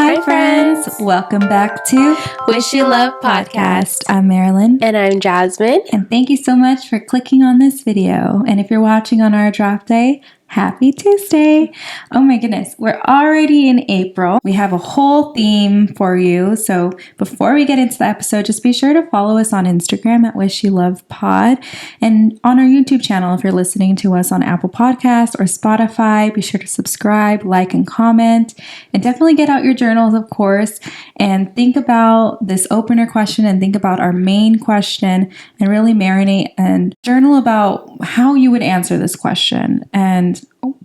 Hi, friends. Welcome back to Wish You Love Podcast. I'm Marilyn. And I'm Jazmine. And thank you so much for clicking on this video. And if you're watching on our drop day, happy Tuesday. Oh my goodness, we're already in April. We have a whole theme for you. So before we get into the episode, just be sure to follow us on Instagram at Wish You Love Pod and on our YouTube channel. If you're listening to us on Apple Podcasts or Spotify, be sure to subscribe, like, and comment. And definitely get out your journals, of course, and think about this opener question and think about our main question and really marinate and journal about how you would answer this question and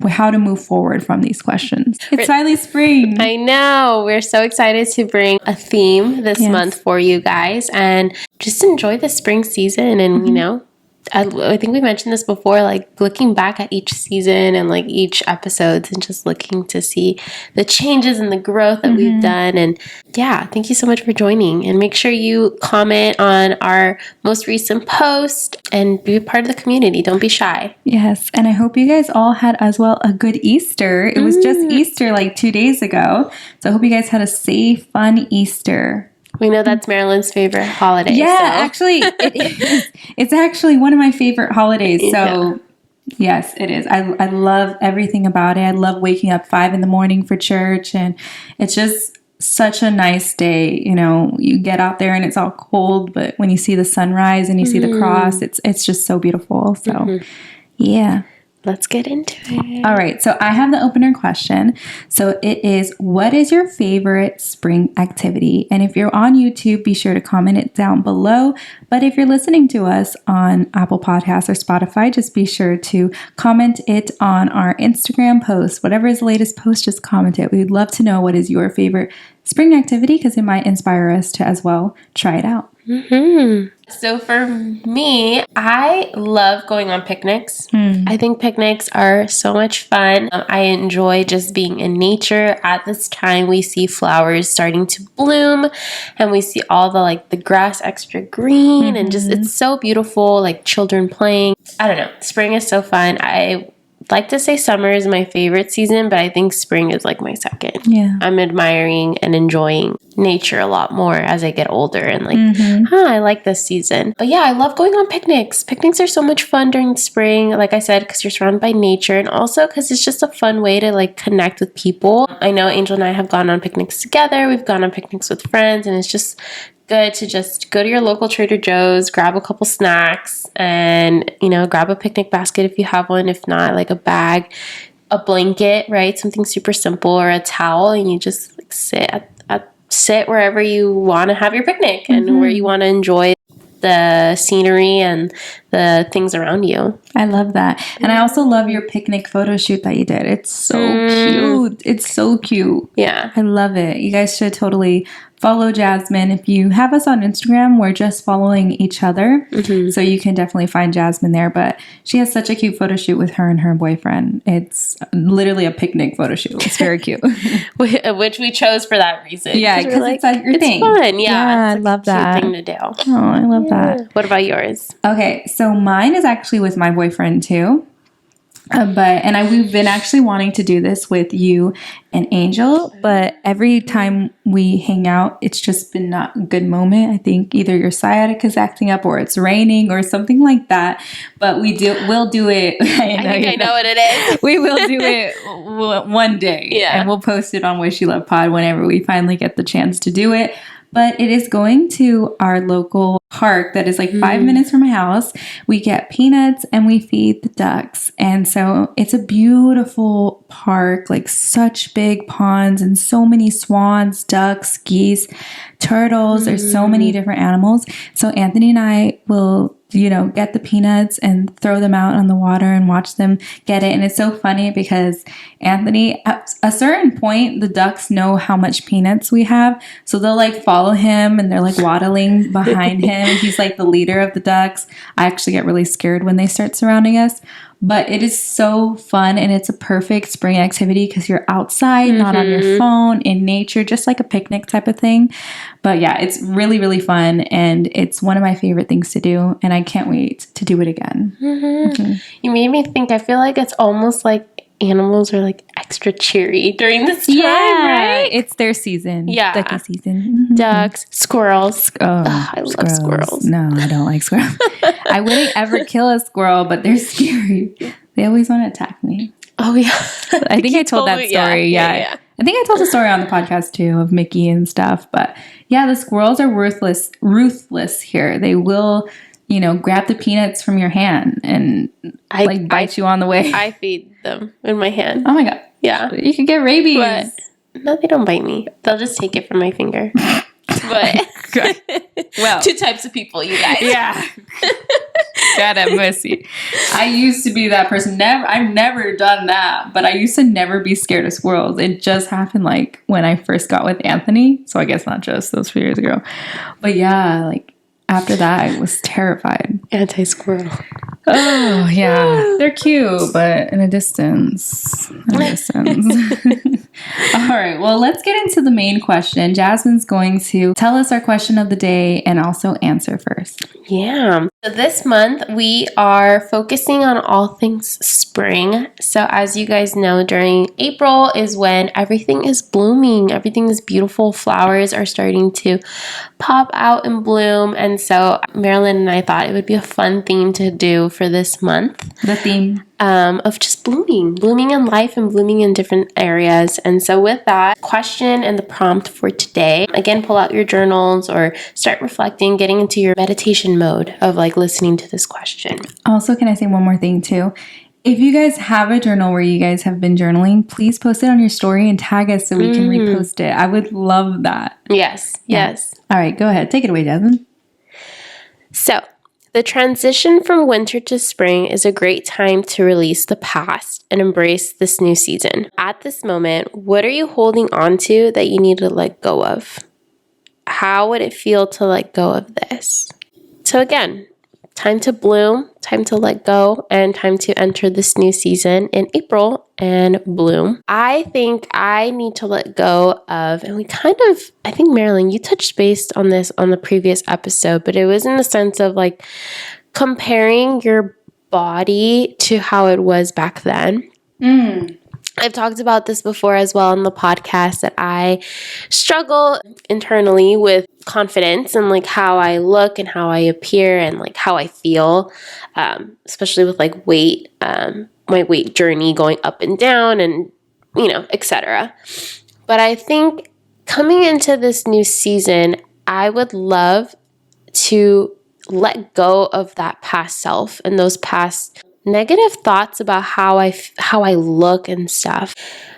how to move forward from these questions. It's finally spring. I know. We're so excited to bring a theme this month for you guys and just enjoy the spring season. And, you know, I think we mentioned this before, like looking back at each season and like each episodes and just looking to see the changes and the growth that we've done. And yeah, thank you so much for joining. And make sure you comment on our most recent post and be a part of the community. Don't be shy. Yes. And I hope you guys all had as well a good Easter. It was just Easter like 2 days ago. So I hope you guys had a safe, fun Easter. We know that's Marilyn's favorite holiday. Yeah, actually, it's actually one of my favorite holidays. So, yes, it is. I love everything about it. I love waking up 5 a.m. for church, and it's just such a nice day. You know, you get out there and it's all cold, but when you see the sunrise and you see the cross, it's just so beautiful. So, yeah. Let's get into it. All right. So I have the opener question. So it is, what is your favorite spring activity? And if you're on YouTube, be sure to comment it down below. But if you're listening to us on Apple Podcasts or Spotify, just be sure to comment it on our Instagram post. Whatever is the latest post, just comment it. We'd love to know what is your favorite spring activity because it might inspire us to as well try it out. So for me, I love going on picnics. I think picnics are so much fun. I enjoy just being in nature. At this time, we see flowers starting to bloom and we see all the grass extra green and just it's so beautiful, like children playing. I don't know. Spring is so fun. I like to say summer is my favorite season, but I think spring is like my second. Yeah. I'm admiring and enjoying nature a lot more as I get older and I like this season. But yeah, I love going on picnics. Picnics are so much fun during the spring, like I said, because you're surrounded by nature and also because it's just a fun way to like connect with people. I know Angel and I have gone on picnics together. We've gone on picnics with friends and it's just good to just go to your local Trader Joe's, grab a couple snacks, and, you know, grab a picnic basket if you have one. If not, like a bag, a blanket, right? Something super simple, or a towel, and you just like, sit wherever you want to have your picnic and where you want to enjoy the scenery and the things around you. I love that. And I also love your picnic photo shoot that you did. It's so cute. It's so cute. Yeah. I love it. You guys should totally follow Jazmine. If you have us on Instagram, we're just following each other. So you can definitely find Jazmine there. But she has such a cute photo shoot with her and her boyfriend. It's literally a picnic photo shoot. It's very cute. Which we chose for that reason. Yeah, because it's like your thing. It's fun. Yeah, I love that. Cute thing to do. Oh, I love that. What about yours? Okay, so mine is actually with my boyfriend too. We've been actually wanting to do this with you and Angel, but every time we hang out, it's just been not a good moment. I think either your sciatica is acting up or it's raining or something like that. But we'll do it. I know what it is. We will do it one day. Yeah. And we'll post it on Wish You Love Pod whenever we finally get the chance to do it. But it is going to our local park that is like 5 minutes from my house. We get peanuts and we feed the ducks. And so it's a beautiful park, like such big ponds and so many swans, ducks, geese, turtles. There's so many different animals. So Anthony and I will, you know, get the peanuts and throw them out on the water and watch them get it. And it's so funny because Anthony, at a certain point, the ducks know how much peanuts we have. So they'll like follow him and they're like waddling behind him. He's like the leader of the ducks. I actually get really scared when they start surrounding us. But it is so fun and it's a perfect spring activity because you're outside, not on your phone, in nature, just like a picnic type of thing. But yeah, it's really, really fun and it's one of my favorite things to do and I can't wait to do it again. You made me think, I feel like it's almost like animals are like extra cheery during this time, right? It's their season. Yeah. Ducky season. Ducks, squirrels. I love squirrels. No, I don't like squirrels. I wouldn't ever kill a squirrel, but they're scary. They always want to attack me. Oh, yeah. I think I told that story. Yeah. I think I told the story on the podcast too of Mickey and stuff. But yeah, the squirrels are ruthless here. They will, grab the peanuts from your hand and bite you on the way. I feed them in my hand. Oh my God. Yeah. You could get rabies. But no, they don't bite me. They'll just take it from my finger. But well, 2 types of people, you guys. Yeah. God have mercy. I used to be that person. I've never done that, but I used to never be scared of squirrels. It just happened when I first got with Anthony. So I guess not just those few years ago. But yeah, after that, I was terrified. Anti-squirrel. Oh, yeah. They're cute, but in a distance. All right. Well, let's get into the main question. Jasmine's going to tell us our question of the day and also answer first. Yeah. So this month, we are focusing on all things spring. So as you guys know, during April is when everything is blooming. Everything is beautiful. Flowers are starting to pop out and bloom. And so Marilyn and I thought it would be a fun theme to do for this month. The theme? Of just blooming in life and blooming in different areas. And so with that question and the prompt for today, again, pull out your journals or start reflecting, getting into your meditation mode of listening to this question. Also, can I say one more thing too? If you guys have a journal where you guys have been journaling, please post it on your story and tag us so we can repost it. I would love that. Yes. All right, go ahead. Take it away, Jasmine. So, the transition from winter to spring is a great time to release the past and embrace this new season. At this moment, what are you holding on to that you need to let go of? How would it feel to let go of this? So again, time to bloom, time to let go, and time to enter this new season in April and bloom. I think I need to let go of, and I think Marilyn, you touched base on this on the previous episode, but it was in the sense of comparing your body to how it was back then. I've talked about this before as well on the podcast that I struggle internally with confidence and how I look and how I appear and how I feel, especially with weight, my weight journey going up and down and, etc. But I think coming into this new season, I would love to let go of that past self and those past negative thoughts about how I look and stuff.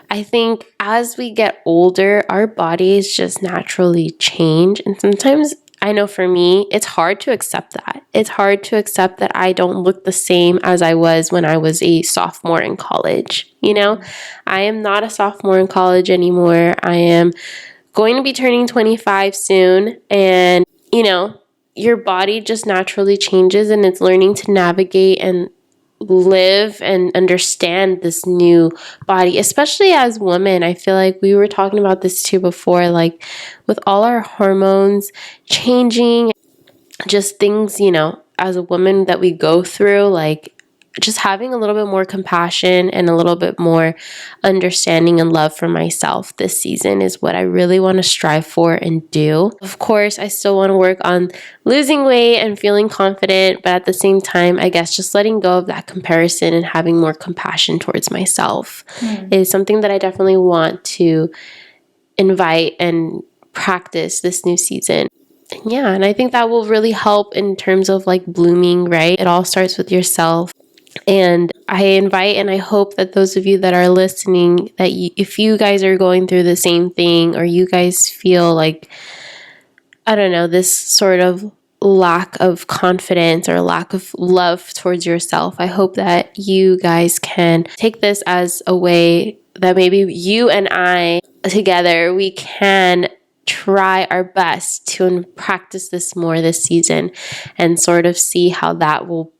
I think as we get older, our bodies just naturally change. And sometimes I know for me, it's hard to accept that. It's hard to accept that I don't look the same as I was when I was a sophomore in college. I am not a sophomore in college anymore. I am going to be turning 25 soon. And, your body just naturally changes and it's learning to navigate and live and understand this new body, especially as women. I feel like we were talking about this too before, with all our hormones changing, just things, as a woman that we go through, just having a little bit more compassion and a little bit more understanding and love for myself this season is what I really want to strive for and do. Of course, I still want to work on losing weight and feeling confident, but at the same time, I guess just letting go of that comparison and having more compassion towards myself is something that I definitely want to invite and practice this new season. Yeah, and I think that will really help in terms of blooming, right? It all starts with yourself. And I invite and I hope that those of you that are listening, that if you guys are going through the same thing or you guys feel this sort of lack of confidence or lack of love towards yourself, I hope that you guys can take this as a way that maybe you and I together, we can try our best to practice this more this season and sort of see how that will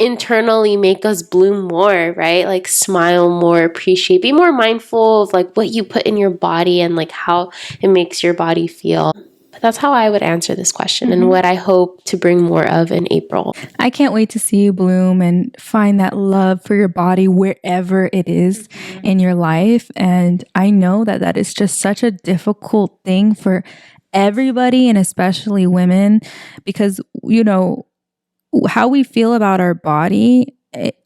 internally make us bloom more, right? Smile more, appreciate, be more mindful of what you put in your body and how it makes your body feel. But that's how I would answer this question and what I hope to bring more of in April. I can't wait to see you bloom and find that love for your body wherever it is in your life. And I know that that is just such a difficult thing for everybody, and especially women, because, you know, how we feel about our body,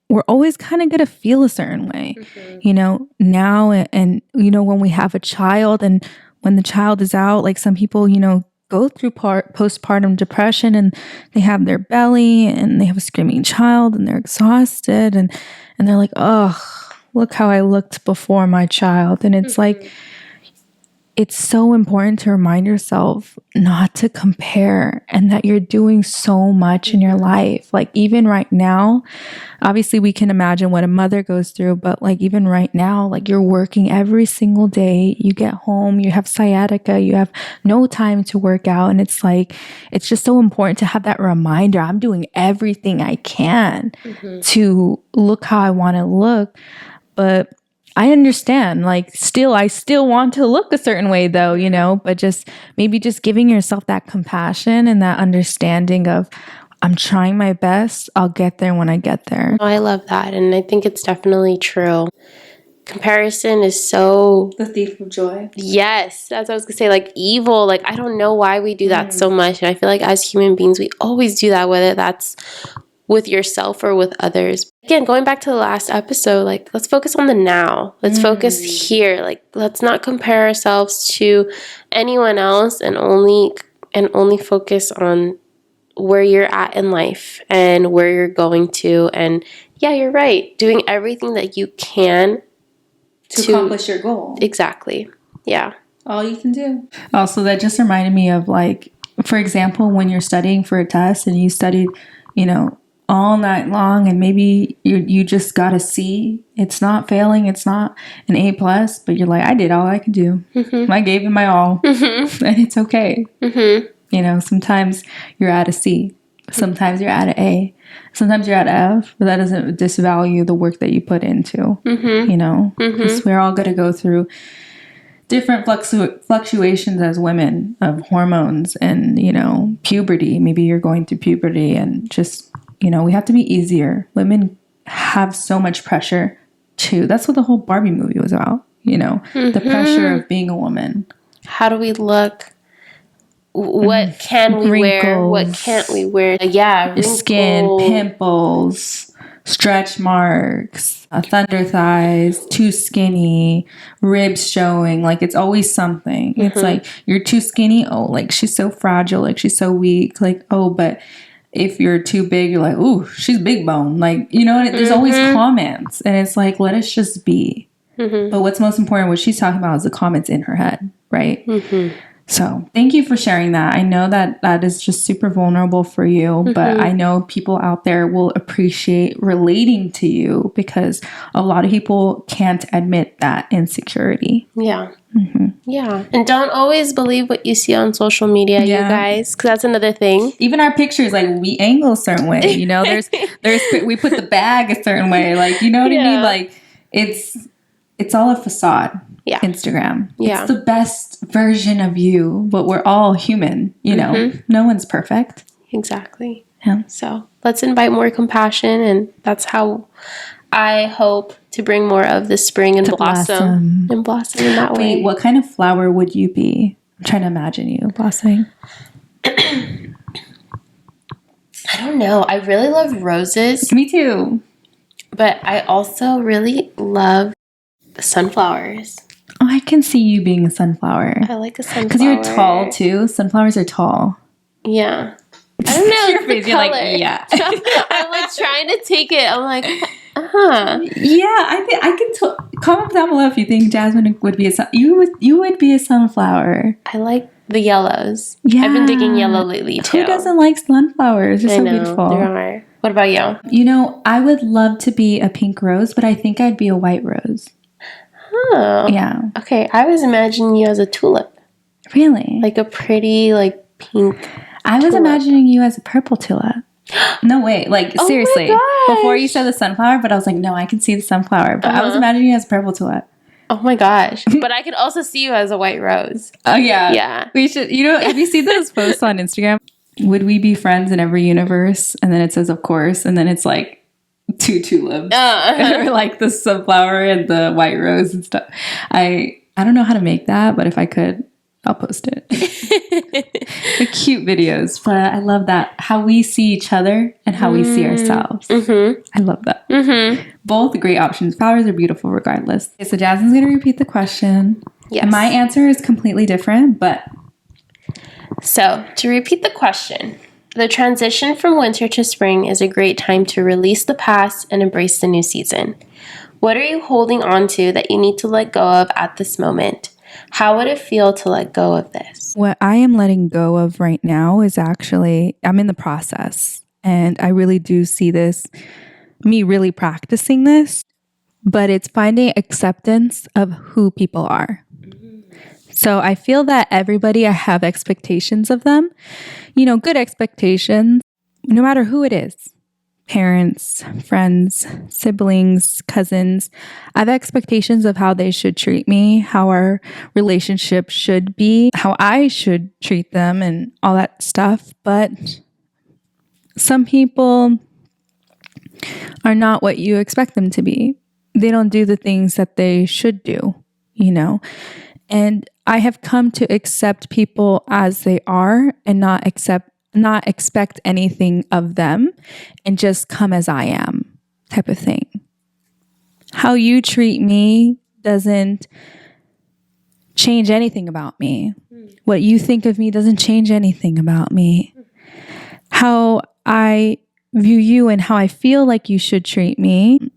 we're always kind of going to feel a certain way, you know, now. And, you know, when we have a child and when the child is out, like some people, you know, go through postpartum depression and they have their belly and they have a screaming child and they're exhausted and they're like, oh, look how I looked before my child. And it's like, it's so important to remind yourself not to compare and that you're doing so much in your life. Like even right now, obviously we can imagine what a mother goes through, but like even right now, like you're working every single day, you get home, you have sciatica, you have no time to work out. And it's like, it's just so important to have that reminder. I'm doing everything I can to look how I want to look. But I understand, like, I still want to look a certain way though, you know, but just maybe just giving yourself that compassion and that understanding of, I'm trying my best. I'll get there when I get there. Oh, I love that. And I think it's definitely true. Comparison is so... the thief of joy. Yes, that's what I was going to say. Like evil, like I don't know why we do that so much. And I feel like as human beings, we always do that, whether that's with yourself or with others. Again, going back to the last episode, like let's focus on the now. Let's focus here. Like let's not compare ourselves to anyone else and only focus on where you're at in life and where you're going to. And yeah, you're right. Doing everything that you can to accomplish your goal. Exactly. Yeah. All you can do. Also, that just reminded me of, like, for example, when you're studying for a test and you studied, you know, all night long and maybe you just got a C. It's not failing. It's not an A+, but you're like, I did all I could do. I gave it my all. And it's okay. You know, sometimes you're at a C. Sometimes you're at an A. Sometimes you're at F, but that doesn't disvalue the work that you put into, you know, because we're all going to go through different fluctuations as women of hormones and, you know, puberty. Maybe you're going through puberty and just, you know, we have to be easier. Women have so much pressure too. That's what the whole Barbie movie was about, you know, the pressure of being a woman. How do we look? What can we wear? What can't we wear? Yeah, wrinkles. Skin, pimples, stretch marks, thunder thighs, too skinny, ribs showing. Like it's always something. It's like, you're too skinny. Oh, like she's so fragile. Like she's so weak. Like, oh, but if you're too big, you're like, ooh, she's big bone. Like, you know, there's always comments. And it's like, let us just be. But what's most important, what she's talking about is the comments in her head, right? So thank you for sharing that. I know that that is just super vulnerable for you, but I know people out there will appreciate relating to you because a lot of people can't admit that insecurity. Yeah. Yeah. And don't always believe what you see on social media, you guys, because that's another thing. Even our pictures, like we angle a certain way, you know, we put the bag a certain way, like, you know what I mean? Like it's all a facade. Yeah. Instagram. It's the best version of you, but we're all human, you know. No one's perfect. Exactly. Yeah. So let's invite more compassion, and that's how I hope to bring more of the spring and blossom in that way. Wait, what kind of flower would you be? I'm trying to imagine you blossoming. I don't know. I really love roses. Me too. But I also really love sunflowers. Oh, I can see you being a sunflower. I like a sunflower. Because you're tall, too. Sunflowers are tall. Yeah. I don't know. Your face, you're like, yeah. I'm like trying to take it. I'm like, Yeah, I think I can comment down below if you think Jasmine would be you would be a sunflower. I like the yellows. Yeah. I've been digging yellow lately, too. Who doesn't like sunflowers? They're so beautiful. They are. What about you? You know, I would love to be a pink rose, but I think I'd be a white rose. Oh. Yeah. Okay, I was imagining you as a tulip. Really? Like a pretty, like, pink I was imagining you as a purple tulip. No, wait. Like, seriously. Before you said the sunflower, but I was like, no, I can see the sunflower. But I was imagining you as a purple tulip. Oh my gosh. But I could also see you as a white rose. Oh, yeah. Yeah. We should, have you seen those posts on Instagram? Would we be friends in every universe? And then it says, of course. And then it's like 2 tulips. Or like the sunflower and the white rose and stuff. I don't know how to make that, but if I could, I'll post it. They're cute videos, but I love that. How we see each other and how we see ourselves. I love that. Both great options. Flowers are beautiful regardless. Okay, so Jasmine's going to repeat the question. Yes. And my answer is completely different, but... So, to repeat the question, the transition from winter to spring is a great time to release the past and embrace the new season. What are you holding on to that you need to let go of at this moment? How would it feel to let go of this? What I am letting go of right now is actually, I'm in the process. And I really do see this, me really practicing this, but it's finding acceptance of who people are. So I feel that everybody, I have expectations of them, good expectations, no matter who it is. Parents, friends, siblings, cousins. I have expectations of how they should treat me, how our relationship should be, how I should treat them and all that stuff. But some people are not what you expect them to be. They don't do the things that they should do, And I have come to accept people as they are and not expect anything of them and just come as I am type of thing. How you treat me doesn't change anything about me. What you think of me doesn't change anything about me. How I view you and how I feel like you should treat me,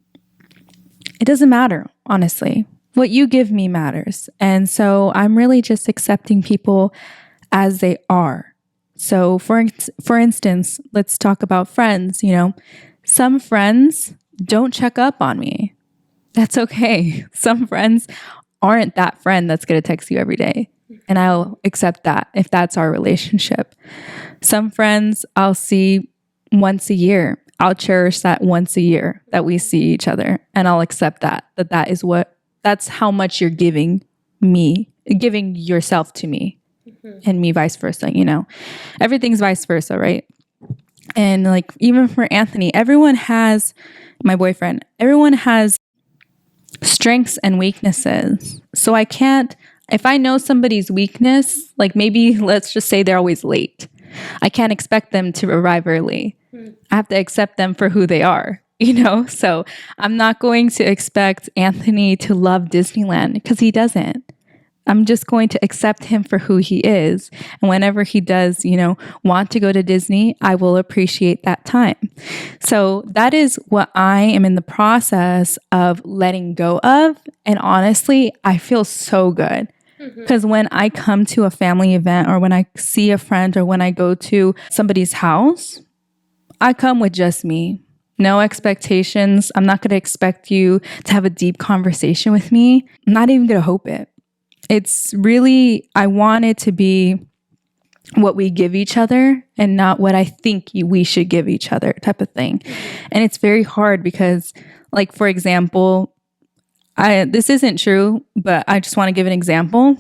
it doesn't matter, honestly. What you give me matters. And so I'm really just accepting people as they are. So for instance, let's talk about friends. Some friends don't check up on me. That's okay. Some friends aren't that friend that's going to text you every day. And I'll accept that if that's our relationship. Some friends I'll see once a year. I'll cherish that once a year that we see each other. And I'll accept that's how much you're giving yourself to me. And me vice versa, everything's vice versa, right? And like, even for Anthony, my boyfriend, everyone has strengths and weaknesses. So if I know somebody's weakness, like maybe let's just say they're always late. I can't expect them to arrive early. I have to accept them for who they are, So I'm not going to expect Anthony to love Disneyland because he doesn't. I'm just going to accept him for who he is. And whenever he does, want to go to Disney, I will appreciate that time. So that is what I am in the process of letting go of. And honestly, I feel so good. Because when I come to a family event or when I see a friend or when I go to somebody's house, I come with just me. No expectations. I'm not going to expect you to have a deep conversation with me. I'm not even going to hope it. It's really, I want it to be what we give each other and not what I think we should give each other type of thing. And it's very hard because, like, for example, this isn't true, but I just want to give an example.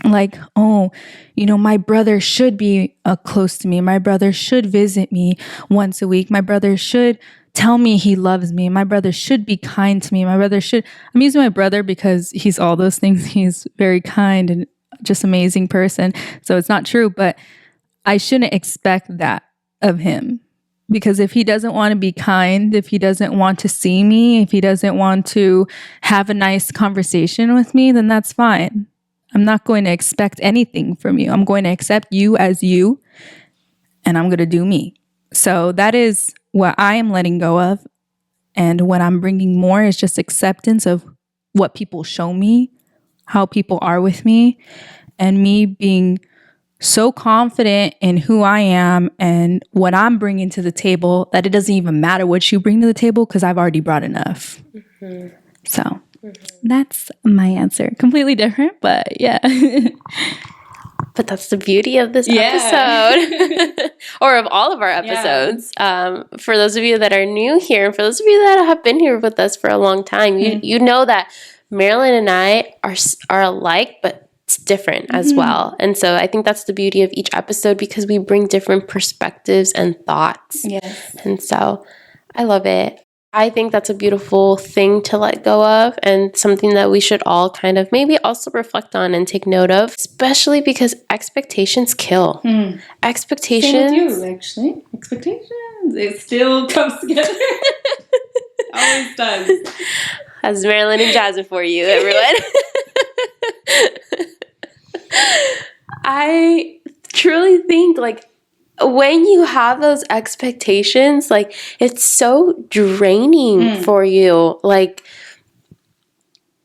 Like, my brother should be close to me. My brother should visit me once a week. My brother should tell me he loves me. My brother should be kind to me. I'm using my brother because he's all those things. He's very kind and just amazing person. So it's not true, but I shouldn't expect that of him. Because if he doesn't want to be kind, if he doesn't want to see me, if he doesn't want to have a nice conversation with me, then that's fine. I'm not going to expect anything from you. I'm going to accept you as you, and I'm going to do me. So that is what I am letting go of. And what I'm bringing more is just acceptance of what people show me, how people are with me, and me being so confident in who I am and what I'm bringing to the table that it doesn't even matter what you bring to the table because I've already brought enough. So that's my answer. Completely different, but yeah. But that's the beauty of this episode, or of all of our episodes. For those of you that are new here, and for those of you that have been here with us for a long time, you know that Marilyn and I are alike, but it's different as well. And so I think that's the beauty of each episode, because we bring different perspectives and thoughts. Yes. And so I love it. I think that's a beautiful thing to let go of, and something that we should all kind of maybe also reflect on and take note of, especially because expectations kill. Expectations. Same with you, actually. Expectations. It still comes together. Always does. That's Marilyn and Jazmine for you, everyone. I truly think, like, when you have those expectations, like, it's so draining for you. Like,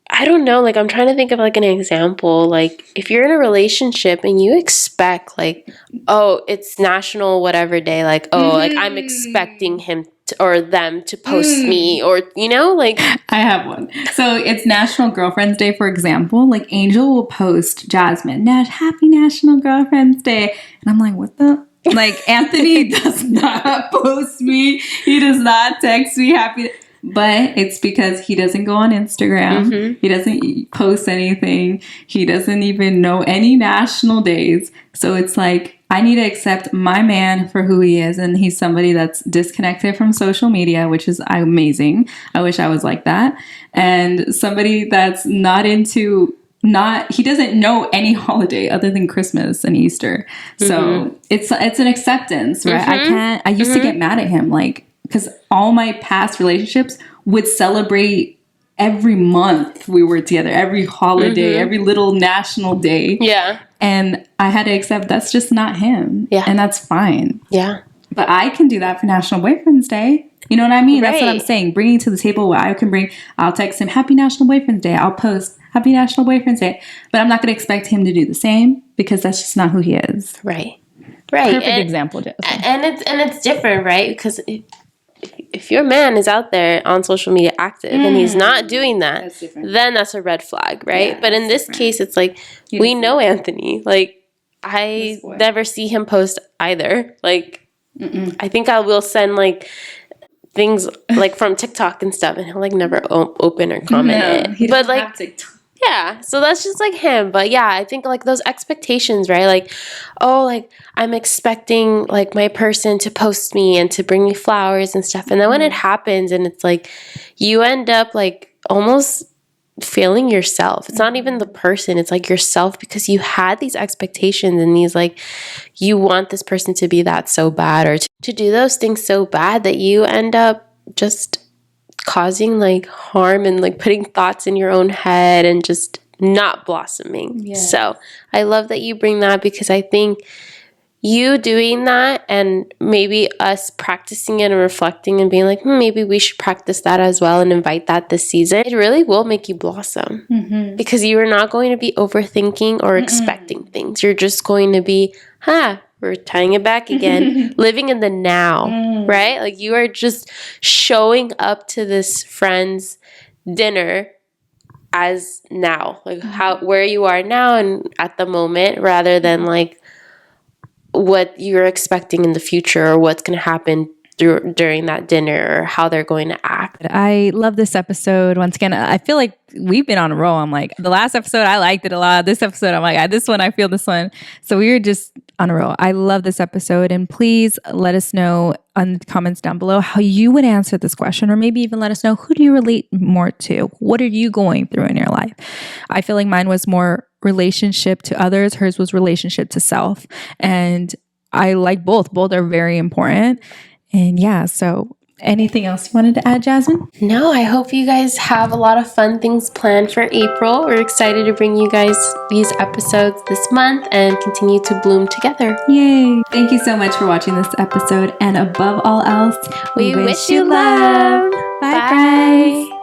I don't know, like, I'm trying to think of, like, an example. Like, if you're in a relationship and you expect, like, oh, it's national whatever day, like, oh, like, I'm expecting him or them to post me, or, you know, like. I have one. So it's National Girlfriend's Day, for example. Like, Angel will post Jazmine, Happy National Girlfriend's Day. And I'm like, what the? Like, Anthony does not post me. He does not text me happy. But it's because he doesn't go on Instagram. He doesn't post anything. He doesn't even know any national days. So it's like, I need to accept my man for who he is. And he's somebody that's disconnected from social media, which is amazing. I wish I was like that. And somebody that's not into... he doesn't know any holiday other than Christmas and Easter. So it's an acceptance, right? I used to get mad at him, like, because all my past relationships would celebrate every month we were together, every holiday, every little national day. Yeah. And I had to accept that's just not him. Yeah. And that's fine. Yeah. But I can do that for National Boyfriend's Day. You know what I mean? Right. That's what I'm saying. Bringing to the table what I can bring. I'll text him, Happy National Boyfriend's Day. I'll post, Happy National Boyfriend's Day. But I'm not going to expect him to do the same, because that's just not who he is. Right. Right. Perfect example, Jessica. And it's different, right? Because if your man is out there on social media active and he's not doing that, then that's a red flag, right? Yeah, but in this case, it's like, we know Anthony. Like, I never see him post either. Like, I think I will send, like, things, like, from TikTok and stuff, and he'll, like, never open or comment it. He doesn't have TikTok. Yeah, so that's just, like, him. But, yeah, I think, like, those expectations, right? Like, oh, like, I'm expecting, like, my person to post me and to bring me flowers and stuff. And then when it happens, and it's, like, you end up, like, almost failing yourself. It's not even the person. It's, like, yourself, because you had these expectations and these, like, you want this person to be that so bad, or to do those things so bad that you end up just causing, like, harm and, like, putting thoughts in your own head and just not blossoming. Yeah. So I love that you bring that, because I think you doing that, and maybe us practicing it and reflecting and being like, maybe we should practice that as well and invite that this season, it really will make you blossom, because you are not going to be overthinking or expecting things. You're just going to be, we're tying it back again, living in the now, right? Like, you are just showing up to this friend's dinner as now, like where you are now and at the moment, rather than, like, what you're expecting in the future, or what's going to happen during that dinner, or how they're going to act. I love this episode. Once again, I feel like we've been on a roll. I'm like, the last episode, I liked it a lot. This episode, I'm like, this one, I feel this one. So we were just on a roll. I love this episode. And please let us know on the comments down below how you would answer this question, or maybe even let us know, who do you relate more to? What are you going through in your life? I feel like mine was more relationship to others. Hers was relationship to self. And I like both. Both are very important. And yeah, so anything else you wanted to add, Jazmine? No, I hope you guys have a lot of fun things planned for April. We're excited to bring you guys these episodes this month and continue to bloom together. Yay! Thank you so much for watching this episode. And above all else, we wish you love. Bye, friends.